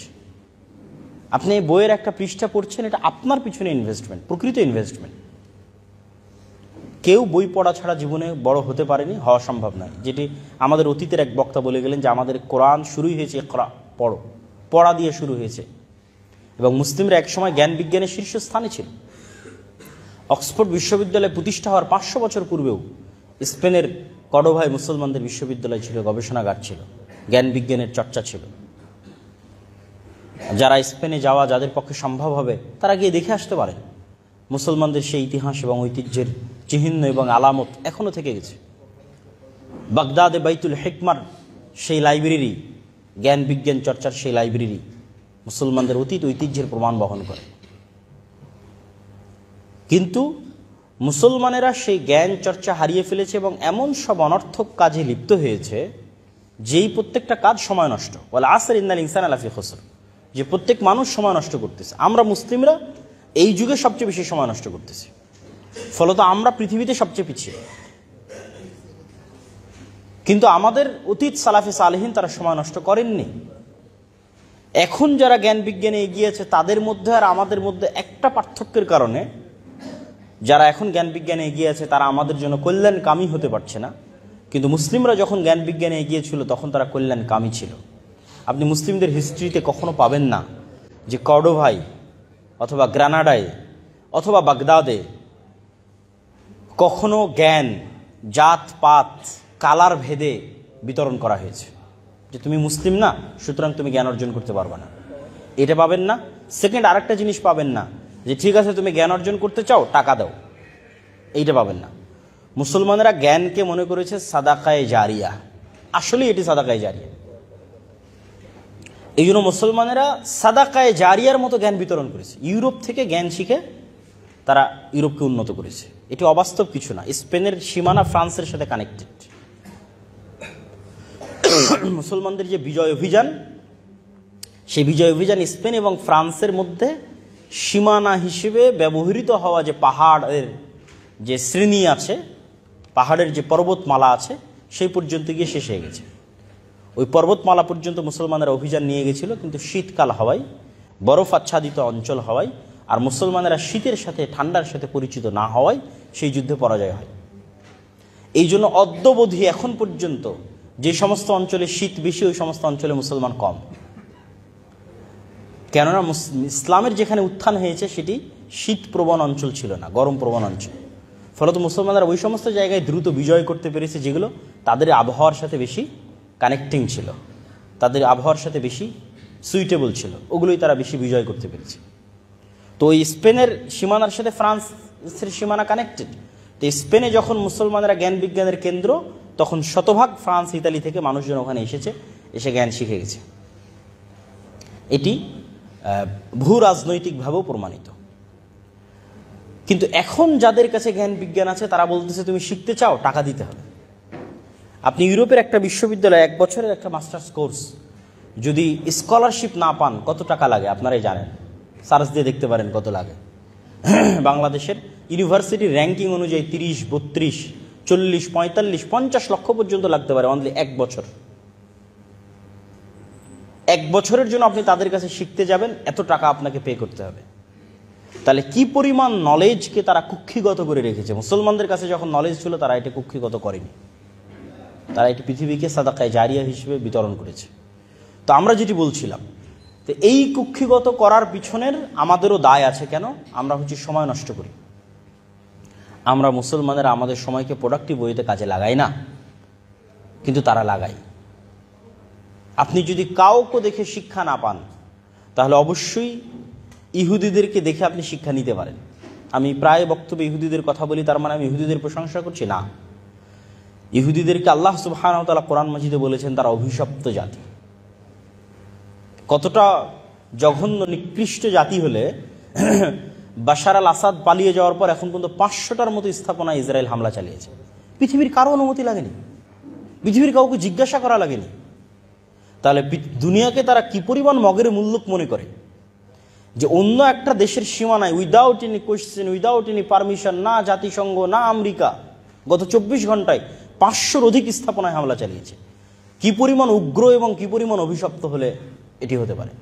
আপনি বইয়ের একটা পৃষ্ঠা পড়ছেন, এটা আপনার পিছনে ইনভেস্টমেন্ট, প্রকৃত ইনভেস্টমেন্ট। কেউ বই পড়া ছাড়া জীবনে বড় হতে পারেনি, হওয়া সম্ভব নয়। যেটি আমাদের অতীতের এক বক্তা বলে গেলেন যে আমাদের কোরআন শুরুই হয়েছে পড়ো, পড়া দিয়ে শুরু হয়েছে। এবং মুসলিমরা একসময় জ্ঞান বিজ্ঞানের শীর্ষস্থানে ছিল। অক্সফোর্ড বিশ্ববিদ্যালয় প্রতিষ্ঠা হওয়ার 500 বছর পূর্বেও স্পেনের কর্ডোভায় মুসলমানদের বিশ্ববিদ্যালয় ছিল, গবেষণাগার ছিল, জ্ঞান বিজ্ঞানের চর্চা ছিল। যারা স্পেনে যাওয়া, যাদের পক্ষে সম্ভব হবে, তারা গিয়ে দেখে আসতে পারে। মুসলমানদের সেই ইতিহাস এবং ঐতিহ্যের চিহ্ন এবং আলামত এখনও থেকে গেছে। বাগদাদে বাইতুল হিকমার সেই লাইব্রেরি, জ্ঞান বিজ্ঞান চর্চার সেই লাইব্রেরি মুসলমানদের অতীত ঐতিহ্যের প্রমাণ বহন করে। কিন্তু মুসলমানেরা সেই জ্ঞান চর্চা হারিয়ে ফেলেছে এবং এমন সব অনর্থক কাজে লিপ্ত হয়েছে যেই প্রত্যেকটা কাজ সময় নষ্ট। ওয়াল আসর ইন্নাল ইনসানা লাফি খুসর, যে প্রত্যেক মানুষ সময় নষ্ট করতেছে। আমরা মুসলিমরা এই যুগে সবচেয়ে বেশি সময় নষ্ট করতেছি, ফলত আমরা পৃথিবীতে সবচেয়ে পিছিয়ে। কিন্তু আমাদের অতীত সালাফে সালেহিন তারা সময় নষ্ট করেননি। এখন যারা জ্ঞান বিজ্ঞানে এগিয়েছে তাদের মধ্যে আর আমাদের মধ্যে একটা পার্থক্যের কারণে যারা এখন জ্ঞান বিজ্ঞানে এগিয়ে আছে তারা আমাদের জন্য কল্যাণকামী হতে পারছে না। কিন্তু মুসলিমরা যখন জ্ঞান বিজ্ঞানে এগিয়েছিল তখন তারা কল্যাণকামী ছিল। আপনি মুসলিমদের হিস্ট্রিতে কখনো পাবেন না যে কর্ডোভায় অথবা গ্রানাডায় অথবা বাগদাদে কখনো জ্ঞান জাতপাত কালার ভেদে বিতরণ করা হয়েছে, যে তুমি মুসলিম না সুতরাং তুমি জ্ঞান অর্জন করতে পারবে না, এটা পাবেন না। সেকেন্ড, আরেকটা জিনিস পাবেন না যে ঠিক আছে তুমি জ্ঞান অর্জন করতে চাও টাকা দাও, এইটা পাবেন না। মুসলমানেরা জ্ঞানকে মনে করেছে সাদাকায়ে জারিয়া, আসলে এটি সাদাকায়ে জারিয়া। এই জন্য মুসলমানেরা সাদাকায়ে জারিয়ার মতো জ্ঞান বিতরণ করেছে। ইউরোপ থেকে জ্ঞান শিখে তারা ইউরোপকে উন্নত করেছে, এটি অবাস্তব কিছু না। স্পেনের সীমানা ফ্রান্সের সাথে কানেক্টেড। মুসলমানদের যে বিজয় অভিযান, সেই বিজয় অভিযান স্পেন এবং ফ্রান্সের মধ্যে সীমানা হিসেবে ব্যবহৃত হওয়া যে পাহাড়ের যে শ্রেণী আছে, পাহাড়ের যে পর্বতমালা আছে, সেই পর্যন্ত গিয়ে শেষ হয়ে গেছে। ওই পর্বতমালা পর্যন্ত মুসলমানেরা অভিযান নিয়ে গেছিল, কিন্তু শীতকাল হওয়ায়, বরফ আচ্ছাদিত অঞ্চল হওয়ায় আর মুসলমানেরা শীতের সাথে ঠান্ডার সাথে পরিচিত না হওয়ায় সেই যুদ্ধে পরাজয় হয়। এই জন্য অদ্যাবধি এখন পর্যন্ত যে সমস্ত অঞ্চলে শীত বেশি ওই সমস্ত অঞ্চলে মুসলমান কম, কেননা ইসলামের যেখানে উত্থান হয়েছে সেটি শীতপ্রবণ অঞ্চল ছিল না, গরম প্রবণ অঞ্চল। ফলত মুসলমানরা ওই সমস্ত জায়গায় দ্রুত বিজয় করতে পেরেছে যেগুলো তাদের আবহাওয়ার সাথে বেশি কানেক্টিং ছিল, তাদের আবহাওয়ার সাথে বেশি সুইটেবল ছিল, ওগুলোই তারা বেশি বিজয় করতে পেরেছে। তো ওই স্পেনের সীমানার সাথে ফ্রান্সের সীমানা কানেক্টেড। তো স্পেনে যখন মুসলমানেরা জ্ঞান বিজ্ঞানের কেন্দ্র, তখন শতভাগ ফ্রান্স ইতালি থেকে মানুষজন ওখানে এসে জ্ঞান শিখে গেছে। এটি ভূ রাজনৈতিকভাবেও প্রমাণিত। কিন্তু এখন যাদের কাছে জ্ঞান বিজ্ঞান আছে তারা বলতেছে তুমি শিখতে চাও টাকা দিতে হবে। আপনি ইউরোপের একটা বিশ্ববিদ্যালয়ে 1 বছরের একটা মাস্টার্স কোর্স যদি স্কলারশিপ না পান কত টাকা লাগে আপনারাই জানেন, সার্চ দিয়ে দেখতে পারেন কত লাগে। বাংলাদেশের ইউনিভার্সিটির র্যাঙ্কিং অনুযায়ী 30, 32, 40, 45, 50 লক্ষ পর্যন্ত লাগতে পারে অনলি 1 বছর। 1 বছরের জন্য আপনি তাদের কাছে শিখতে যাবেন, এত টাকা আপনাকে পে করতে হবে। তাহলে কি পরিমাণ নলেজকে তারা কুক্ষিগত করে রেখেছে। মুসলমানদের কাছে যখন নলেজ ছিল তারা এটা কুক্ষিগত করেনি, তারা এটি পৃথিবীকে সাদাকায়ে জারিয়া হিসেবে বিতরণ করেছে। তো আমরা যেটি বলছিলাম, তো এই কুক্ষিগত করার পিছনের আমাদেরও দায় আছে। কেন? আমরা সময় নষ্ট করি। আমরা মুসলমানেরা আমাদের সময়কে প্রোডাক্টিভ ওয়েতে কাজে লাগাই না, কিন্তু তারা লাগায়। আপনি যদি কাউকে দেখে শিক্ষা না পান তাহলে অবশ্যই ইহুদিদেরকে দেখে আপনি শিক্ষা নিতে পারেন। আমি প্রায় বক্তব্যে ইহুদিদের কথা বলি, তার মানে আমি ইহুদিদের প্রশংসা করছি না। ইহুদিদেরকে আল্লাহ সুবহানাহু ওয়া তাআলা কোরআন মাজিদে বলেছেন তারা অভিশপ্ত জাতি। কতটা জঘন্য নিকৃষ্ট জাতি হলে বাশার আল আসাদ পালিয়ে যাওয়ার পর এখন পর্যন্ত 500টার মতো স্থাপনা ইসরায়েল হামলা চালিয়েছে। পৃথিবীর কারো অনুমতি লাগেনি, পৃথিবীর কাউকে জিজ্ঞাসা করা লাগেনি। তাহলে দুনিয়াকে তারা কি পরিমাণ মগের মুল্লুক মনে করে যে অন্য একটা দেশের সীমানায় without any question, without any permission, না জাতিসংঘ না আমেরিকা, গত 24 ঘন্টায় 500-র অধিক স্থাপনায় হামলা চালিয়েছে। কি পরিমাণ উগ্র এবং কি পরিমাণ অভিশপ্ত হলে এটি হতে পারে।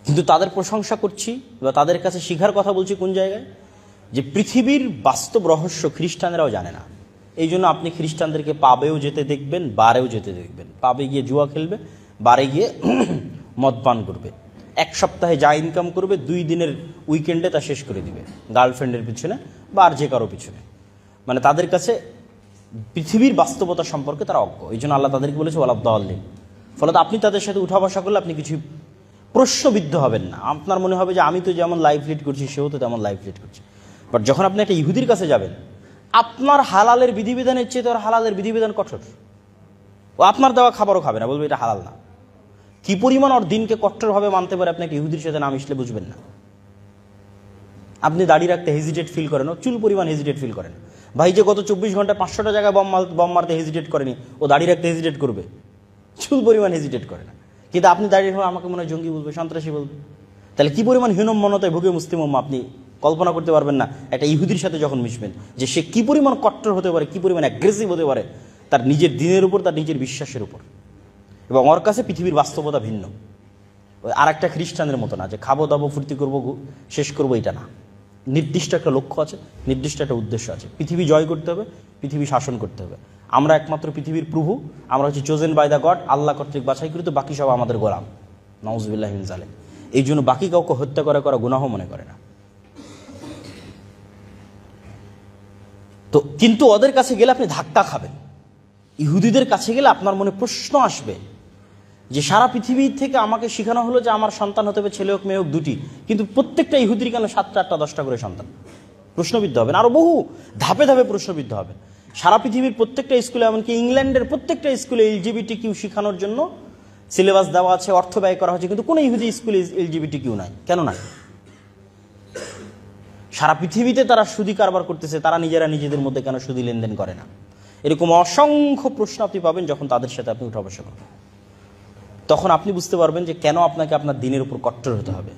কিন্তু তাদের প্রশংসা করছি বা তাদের কাছে শিখার কথা বলছি কোন জায়গায়, যে পৃথিবীর বাস্তব রহস্য খ্রিস্টানরাও জানে না। এই জন্য আপনি খ্রিস্টানদেরকে পাবেও যেতে দেখবেন, বারেও যেতে দেখবেন। পাবে গিয়ে জুয়া খেলবে, বারে গিয়ে মদ পান করবে। 1 সপ্তাহে যা ইনকাম করবে 2 দিনের উইকেন্ডে তা শেষ করে দিবে গার্লফ্রেন্ডের পিছনে বা আর যে কারো পিছনে। মানে তাদের কাছে পৃথিবীর বাস্তবতা সম্পর্কে তারা অজ্ঞ। এই জন্য আল্লাহ তাদেরকে বলেছে ওয়ালাদ-দাল্লিন। ফলত আপনি তাদের সাথে উঠা বসা করলে আপনি কিছু প্রশ্নবিদ্ধ হবেন না। আপনার মনে হবে যে আমি তো যেমন লাইফ লিড করছি সেও তো তেমন লাইফ লিড করছে। বাট যখন আপনি একটা ইহুদির কাছে যাবেন, আপনার হালালের বিধিবিধানের চেয়ে তোর হালালের বিধিবিধান কঠোর। ও আপনার দেওয়া খাবারও খাবে না, বলবে এটা হালাল না। কি পরিমাণ ওর দিনকে কঠোরভাবে মানতে পারে আপনাকে ইহুদির সাথে না মিশলে বুঝবেন না। আপনি দাড়ি রাখতে হেজিটেট ফিল করেন, ও চুল পরিমাণ হেজিটেট ফিল করেন। ভাই যে গত 24 ঘন্টায় 500টা জায়গায় বম মারতে হেজিটেট করেনি, ও দাড়ি রাখতে হেজিটেট করবে, চুল পরিমাণ হেজিটেট করে না। কিন্তু আপনি দাঁড়িয়ে হলে আমাকে মনে হয় জঙ্গি বলবে, সন্ত্রাসী বলবে। তাহলে কি পরিমাণ হীনম্মনতায় ভুগে মুসলিম উম্মাহ আপনি কল্পনা করতে পারবেন না একটা ইহুদির সাথে যখন মিশবেন, যে সে কি পরিমাণ কট্টর হতে পারে, কি পরিমাণ অ্যাগ্রেসিভ হতে পারে তার নিজের দিনের উপর, তার নিজের বিশ্বাসের উপর। এবং ওর কাছে পৃথিবীর বাস্তবতা ভিন্ন। আর একটা খ্রিস্টানের মতো না যে খাবো দাবো ফুর্তি করবো শেষ করবো, এটা না। নির্দিষ্ট একটা লক্ষ্য আছে, নির্দিষ্ট একটা উদ্দেশ্য আছে। পৃথিবী জয় করতে হবে, পৃথিবী শাসন করতে হবে। আমরা একমাত্র পৃথিবীর প্রভু, আমরা চোজেন বাই দ্য গড, আল্লাহ কর্তৃক বাছাইকৃত, বাকি সব আমাদের গোলাম। নাউজুবিল্লাহি মিন যালিক। এই জন্য বাকি কাউকে হত্যা করা গুনাহ মনে করে না। তো কিন্তু ওদের কাছে গেলে আপনি ধাক্কা খাবেন। ইহুদিদের কাছে গেলে আপনার মনে প্রশ্ন আসবে যে সারা পৃথিবী থেকে আমাকে শেখানো হলো যে আমার সন্তান হতে হবে, ছেলে হোক মেয়ে হোক দুটি, কিন্তু প্রত্যেকটা ইহুদির কেন 7টা 8টা 10টা করে সন্তান? প্রশ্নবিদ্ধ হবেন, আরও বহু ধাপে ধাপে প্রশ্নবিদ্ধ হবে। সারা পৃথিবীর প্রত্যেকটা স্কুলে, এমনকি ইংল্যান্ডের প্রত্যেকটা স্কুলে LGBTQ শেখানোর জন্য সিলেবাস দেওয়া আছে, অর্থ ব্যয় করা হচ্ছে, কিন্তু কোনো ইহুদি স্কুলে LGBTQ নাই। কেন নাই? সারা পৃথিবীতে তারা সুদি কারবার করতেছে, তারা নিজেরা নিজেদের মধ্যে কেন সুদি লেনদেন করে না? এরকম অসংখ্য প্রশ্ন আপনি পাবেন যখন তাদের সাথে আপনি উঠা বসা করবেন। তখন আপনি বুঝতে পারবেন যে কেন আপনাকে আপনার দিনের উপর কট্টর হতে হবে।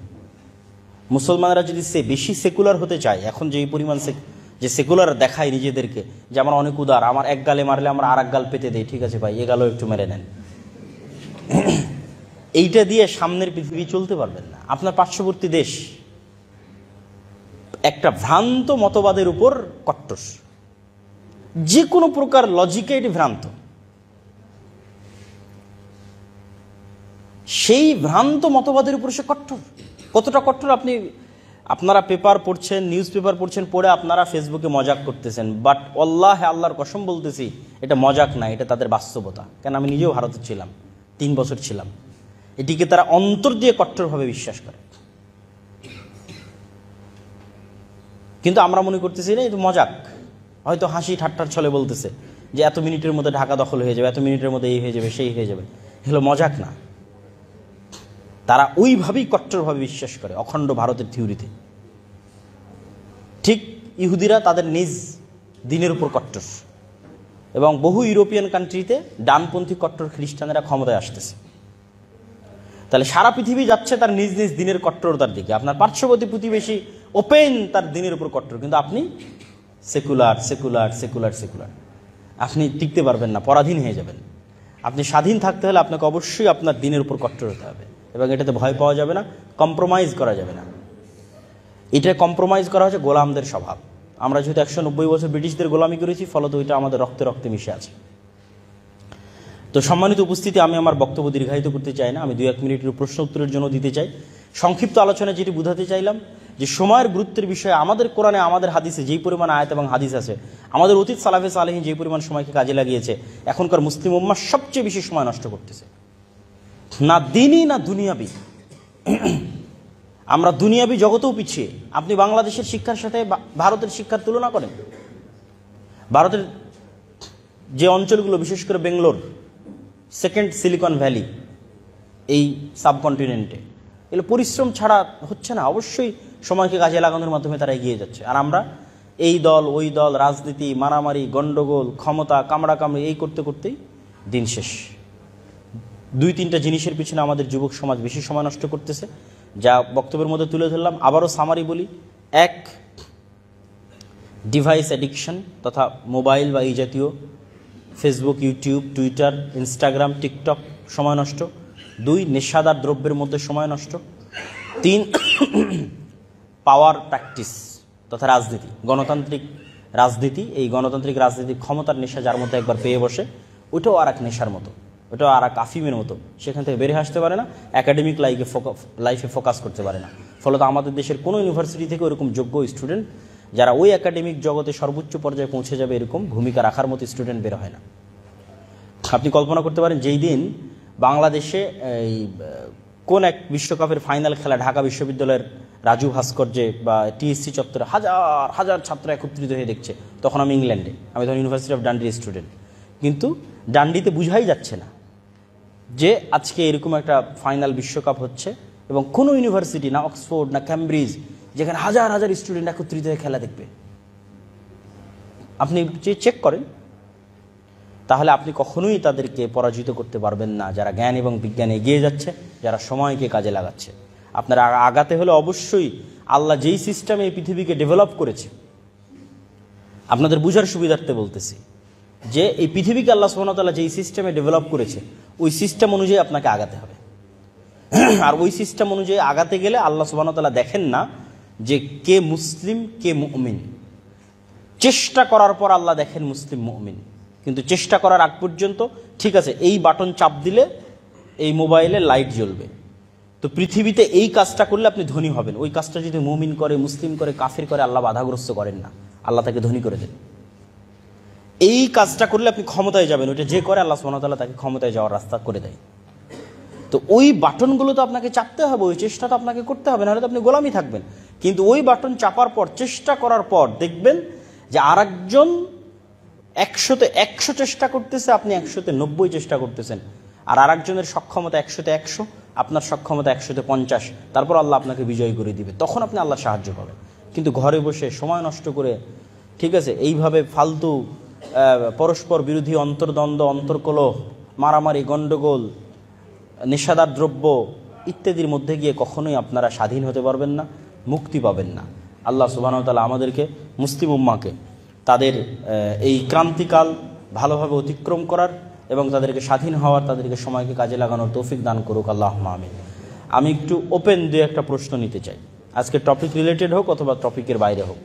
মুসলমানরা যদি বেশি সেকুলার হতে চায়, এখন যে এই পরিমাণ যে সেকুলার দেখায় নিজেদেরকে যে আমার অনেক উদার, আমার এক গালে মারলে আমার আর এক গাল পেতে দেয়, ঠিক আছে ভাই এ গালও একটু মেরে নেন, এইটা দিয়ে সামনের পৃথিবী চলতে পারবেন না। আপনার পার্শ্ববর্তী দেশ একটা ভ্রান্ত মতবাদের উপর কট্টর, যে কোনো প্রকার লজিকে এটি ভ্রান্ত। সেই ভ্রান্ত মতবাদের উপর সে কট্টর। কতটা কট্টর আপনারা পেপার পড়ছেন, নিউজ পেপার পড়ছেন, পড়ে আপনারা ফেসবুকে মজাক করতেছেন, বাট আল্লাহর কসম বলতেছি এটা মজাক না, এটা তাদের বাস্তবতা। কেন আমি নিজেও ভারতে ছিলাম, 3 বছর ছিলাম। এটিকে তারা অন্তর দিয়ে কট্টরভাবে বিশ্বাস করে, কিন্তু আমরা মনে করতেছি না এটা মজাক, হয়তো হাসি ঠাট্টার ছলে বলতেছে যে এত মিনিটের মধ্যে ঢাকা দখল হয়ে যাবে, এত মিনিটের মধ্যে এই হয়ে যাবে, সেই হয়ে যাবে। এগুলো মজাক না, তারা ওইভাবেই কট্টরভাবে বিশ্বাস করে অখণ্ড ভারতের থিওরিতে। ঠিক ইহুদিরা তাদের নিজ দিনের উপর কট্টর, এবং বহু ইউরোপিয়ান কান্ট্রিতে ডানপন্থী কট্টর খ্রিস্টানেরা ক্ষমতায় আসতেছে। তাহলে সারা পৃথিবী যাচ্ছে তার নিজ নিজ দিনের কট্টরতার দিকে। আপনার পার্শ্ববর্তী প্রতিবেশী ওপেন তার দিনের উপর কট্টর, কিন্তু আপনি সেকুলার সেকুলার সেকুলার সেকুলার। আপনি টিকতে পারবেন না, পরাধীন হয়ে যাবেন। আপনি স্বাধীন থাকতে হলে আপনাকে অবশ্যই আপনার দিনের উপর কট্টর হতে হবে, এবং এটাতে ভয় পাওয়া যাবে না, কম্প্রোমাইজ করা যাবে না। এটা কম্প্রোমাইজ করা হচ্ছে গোলামদের স্বভাব। আমরা যেহেতু 190 বছর ব্রিটিশদের গোলামি করেছি, ফলত ওইটা আমাদের রক্তে রক্তে মিশে আছে। তো সম্মানিত উপস্থিতি, আমি আমার বক্তব্য দীর্ঘায়িত করতে চাই না, আমি 2-1 মিনিটের প্রশ্ন উত্তরের জন্য দিতে চাই। সংক্ষিপ্ত আলোচনায় যেটি বোঝাতে চাইলাম যে সময়ের গুরুত্বের বিষয়ে আমাদের কোরআনে, আমাদের হাদিসে যেই পরিমাণ আয়াত এবং হাদিস আছে, আমাদের অতীত সালাফে সালেহীন যেই পরিমাণ সময়কে কাজে লাগিয়েছে, এখনকার মুসলিম উম্মাহ সবচেয়ে বেশি সময় নষ্ট করতেছে, না দিনই না দুনিয়াবি। আমরা দুনিয়াবি জগতেও পিছিয়ে। আপনি বাংলাদেশের শিক্ষার সাথে ভারতের শিক্ষার তুলনা করেন। ভারতের যে অঞ্চলগুলো, বিশেষ করে বেঙ্গলোর, সেকেন্ড সিলিকন ভ্যালি এই সাবকন্টিনেন্টে, এগুলো পরিশ্রম ছাড়া হচ্ছে না। অবশ্যই সময়কে কাজে লাগানোর মাধ্যমে তারা এগিয়ে যাচ্ছে। আর আমরা এই দল ওই দল, রাজনীতি, মারামারি, গণ্ডগোল, ক্ষমতা, কামড়াকামড়ি, এই করতে করতেই দিন শেষ। 2-3টা জিনিসের পিছনে আমাদের যুবক সমাজ বেশি সময় নষ্ট করতেছে, যা বক্তব্যের মধ্যে তুলে ধরলাম। আবারও সামারি বলি, 1, ডিভাইস অ্যাডিকশন তথা মোবাইল বা এই জাতীয় Facebook, YouTube, Twitter, Instagram, TikTok সময় নষ্ট। 2, নেশাদার দ্রব্যের মধ্যে সময় নষ্ট। 3, পাওয়ার প্র্যাকটিস তথা রাজনীতি, গণতান্ত্রিক রাজনীতি। এই গণতান্ত্রিক রাজনীতি ক্ষমতার নেশা যার মধ্যে একবার পেয়ে বসে, ওইটাও আর এক নেশার মতো, ওটাও আর এক আফিমের মতো। সেখান থেকে বেরিয়ে আসতে পারে না, একাডেমিক লাইফে ফোকাস করতে পারে না। ফলত আমাদের দেশের কোনো ইউনিভার্সিটি থেকে ওরকম যোগ্য স্টুডেন্ট যারা ওই একাডেমিক জগতে সর্বোচ্চ পর্যায়ে পৌঁছে যাবে এরকম ভূমিকা রাখার মতো স্টুডেন্ট বের হয় না। আপনি কল্পনা করতে পারেন, যেই দিন বাংলাদেশে এই কোন এক বিশ্বকাপের ফাইনাল খেলা ঢাকা বিশ্ববিদ্যালয়ের রাজু ভাস্কর্যে বা টিএসসি চত্বরে হাজার হাজার ছাত্র একত্রিত হয়ে দেখছে, তখন আমি ইংল্যান্ডে, আমি তখন ইউনিভার্সিটি অফ ডান্ডির স্টুডেন্ট। কিন্তু ডান্ডিতে বুঝাই যাচ্ছে না যে আজকে এরকম একটা ফাইনাল বিশ্বকাপ হচ্ছে, এবং কোনো ইউনিভার্সিটি, না অক্সফোর্ড না ক্যামব্রিজ, যেখানে হাজার হাজার স্টুডেন্ট একত্রিত হয়ে খেলা দেখবে। আপনি যে চেক করেন, তাহলে আপনি কখনোই তাদেরকে পরাজিত করতে পারবেন না, যারা জ্ঞান এবং বিজ্ঞানে এগিয়ে যাচ্ছে, যারা সময়কে কাজে লাগাচ্ছে। আপনারা আগাতে হলে অবশ্যই আল্লাহ যেই সিস্টেমে এই পৃথিবীকে ডেভেলপ করেছে, আপনাদের বুঝার সুবিধার্থে বলতেছি যে এই পৃথিবীকে আল্লাহ সুবহানাহু ওয়া তাআলা যেই সিস্টেমে ডেভেলপ করেছে, ওই সিস্টেম অনুযায়ী আপনাকে আগাতে হবে। আর ওই সিস্টেম অনুযায়ী আগাতে গেলে আল্লাহ সুবহানাহু ওয়া তাআলা দেখেন না যে কে মুসলিম কে মুমিন। চেষ্টা করার পর আল্লাহ দেখেন মুসলিম মুমিন, কিন্তু চেষ্টা করার আগ পর্যন্ত ঠিক আছে, এই বাটন চাপ দিলে এই মোবাইলে লাইট জ্বলবে, তো পৃথিবীতে এই কাজটা করলে আপনি ধনী হবেন। ওই কাজটা যদি মুমিন করে, মুসলিম করে, কাফির করে, আল্লাহ বাধাগ্রস্ত করেন না, আল্লাহ তাকে ধনী করে দেন। এই কাজটা করলে আপনি ক্ষমতায় যাবেন, ওইটা যে করে আল্লাহ সুবহানাহু ওয়া তাআলা তাকে ক্ষমতায় যাওয়ার রাস্তা করে দেয়। তো ওই বাটনগুলো তো আপনাকে চাপতে হবে, ওই চেষ্টা তো আপনাকে করতে হবে, নাহলে তো আপনি গোলামি থাকবেন। কিন্তু ওই বাটন চাপার পর, চেষ্টা করার পর দেখবেন যে আরেকজন 100-তে 100 চেষ্টা করতেছে, আপনি 100-তে 90 চেষ্টা করতেছেন। আর আরেকজনের সক্ষমতা 100-তে 100, আপনার সক্ষমতা 100-তে 50, তারপর আল্লাহ আপনাকে বিজয় করে দিবে, তখন আপনি আল্লাহর সাহায্য পাবেন। কিন্তু ঘরে বসে সময় নষ্ট করে, ঠিক আছে, এইভাবে ফালতু পরস্পর বিরোধী অন্তর্দ্বন্দ্ব, অন্তর্কলহ, মারামারি, গণ্ডগোল, নেশাদার দ্রব্য ইত্যাদির মধ্যে গিয়ে কখনোই আপনারা স্বাধীন হতে পারবেন না, মুক্তি পাবেন না। আল্লাহ সুবহানাহু ওয়া তাআলা আমাদেরকে, মুসলিম উম্মাহকে, তাদের এই ক্রান্তিকাল ভালোভাবে অতিক্রম করার এবং তাদেরকে স্বাধীন হওয়ার, তাদেরকে সময়কে কাজে লাগানোর তৌফিক দান করুক, আল্লাহুম্মা আমিন। আমি একটু ওপেন দুই একটা প্রশ্ন নিতে চাই, আজকে টপিক রিলেটেড হোক অথবা টপিকের বাইরে হোক।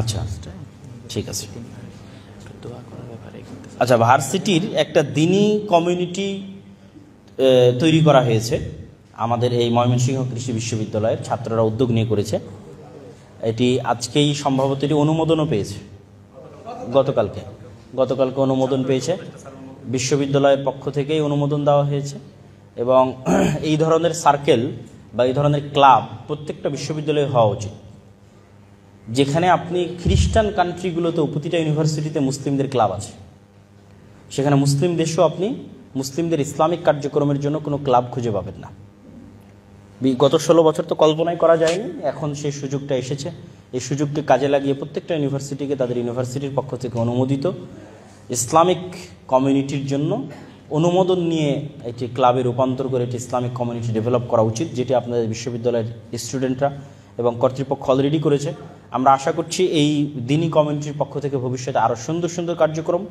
আচ্ছা, ঠিক আছে। আচ্ছা, ভার্সিটির একটা দ্বীনি কমিউনিটি তৈরি করা হয়েছে আমাদের এই ময়মনসিংহ কৃষি বিশ্ববিদ্যালয়ের ছাত্ররা উদ্যোগ নিয়ে করেছে। এটি আজকেই সম্ভবত এটি অনুমোদনও পেয়েছে, গতকালকে অনুমোদন পেয়েছে, বিশ্ববিদ্যালয়ের পক্ষ থেকেই অনুমোদন দেওয়া হয়েছে। এবং এই ধরনের সার্কেল বা এই ধরনের ক্লাব প্রত্যেকটা বিশ্ববিদ্যালয়ে হওয়া উচিত, যেখানে আপনি খ্রিস্টান কান্ট্রিগুলোতেও প্রতিটা ইউনিভার্সিটিতে মুসলিমদের ক্লাব আছে, সেখানে মুসলিম দেশেও আপনি মুসলিমদের ইসলামিক কার্যক্রমের জন্য কোনো ক্লাব খুঁজে পাবেন না। গত 16 বছর তো কল্পনাই করা যায়নি, এখন সেই সুযোগটা এসেছে। এই সুযোগকে কাজে লাগিয়ে প্রত্যেকটা ইউনিভার্সিটিকে তাদের ইউনিভার্সিটির পক্ষ থেকে অনুমোদিত ইসলামিক কমিউনিটির জন্য অনুমোদন নিয়ে একটি ক্লাবে রূপান্তর করে একটি ইসলামিক কমিউনিটি ডেভেলপ করা উচিত, যেটি আপনাদের বিশ্ববিদ্যালয়ের স্টুডেন্টরা এবং কর্তৃপক্ষ অলরেডি করেছে। আমরা আশা করছি এই দ্বীনি কমিউনিটির পক্ষ থেকে ভবিষ্যতে আরও সুন্দর সুন্দর কার্যক্রম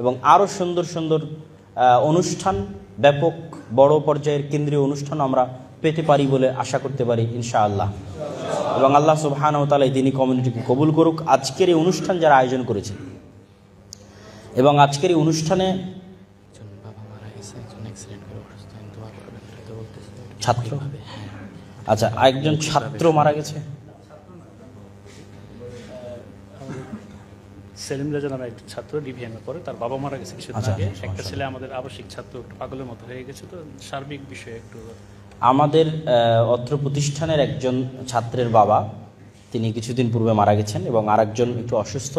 এবং আরও সুন্দর সুন্দর অনুষ্ঠান, ব্যাপক বড় পর্যায়ের কেন্দ্রীয় অনুষ্ঠান আমরা পেতে পারি বলে আশা করতে পারি ইনশাআল্লাহ। এবং আল্লাহ সুবহানাহু ওয়া তাআলা এই দ্বীনি কমিউনিটিকে কবুল করুক। আজকের এই অনুষ্ঠান যারা আয়োজন করেছে এবং আজকের এই অনুষ্ঠানে ছাত্র, আচ্ছা, একজন ছাত্র মারা গেছে, সেলিম রাজা নামে একটা ছাত্র ডিভিএমে পড়ে, তার বাবা মারা গেছে কিছুদিন আগে। একটা ছেলে আমাদের আবাসিক ছাত্র একটু পাগলের মতো হয়ে গেছে। তো সার্বিক বিষয়ে একটু আমাদের অত্র প্রতিষ্ঠানের একজন ছাত্রের বাবা, তিনি কিছুদিন পূর্বে মারা গেছেন এবং আরেকজন একটু অসুস্থ।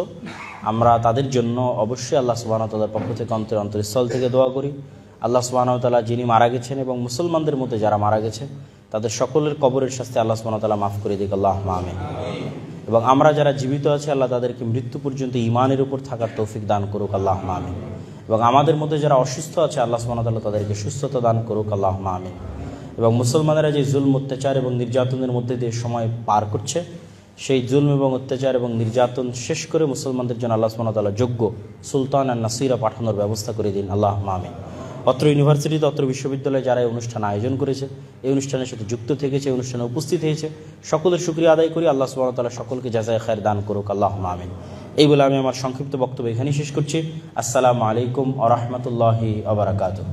আমরা তাদের জন্য অবশ্যই আল্লাহ সুবহানাহু ওয়া তাআলার পক্ষ থেকে অন্তরস্থল থেকে দোয়া করি। আল্লাহ সুবহানাহু ওয়া তাআলা যিনি মারা গেছেন এবং মুসলমানদের মধ্যে যারা মারা গেছে তাদের সকলের কবরের শাস্তি আল্লাহ সুবহানাহু ওয়া তাআলা মাফ করে দিক, আল্লাহুম্মা আমিন। এবং আমরা যারা জীবিত আছি আল্লাহ তাদেরকে মৃত্যু পর্যন্ত ঈমানের উপর থাকার তৌফিক দান করুক, আল্লাহুম্মা আমিন। এবং আমাদের মধ্যে যারা অসুস্থ আছে আল্লাহ সুবহানাহু ওয়া তাআলা তাদেরকে সুস্থতা দান করুক, আল্লাহুম্মা আমিন। এবং মুসলমানেরা যে জুলম, অত্যাচার এবং নির্যাতনের মধ্যে দিয়ে সময় পার করছে, সেই জুলম এবং অত্যাচার এবং নির্যাতন শেষ করে মুসলমানদের জন্য আল্লাহ সুবহানাহু ওয়া তাআলা যোগ্য সুলতান আর নাসিরা পাঠানোর ব্যবস্থা করে দিন, আল্লাহুম্মা আমিন। অত্র ইউনিভার্সিটিতে, অত্র বিশ্ববিদ্যালয়ে যারা এই অনুষ্ঠান আয়োজন করেছে, এই অনুষ্ঠানের সাথে যুক্ত থেকেছে, এই অনুষ্ঠানে উপস্থিত হয়েছে, সকলের শুকরিয়া আদায় করি। আল্লাহ সুবহানাহু ওয়া তাআলা সকলকে জাযায়ে খায়ের দান করুক, আল্লাহুম্মা আমিন। এই বলে আমি আমার সংক্ষিপ্ত বক্তব্য এখানেই শেষ করছি। আসসালামু আলাইকুম ওয়া রাহমাতুল্লাহি ওয়া বারাকাতুহু।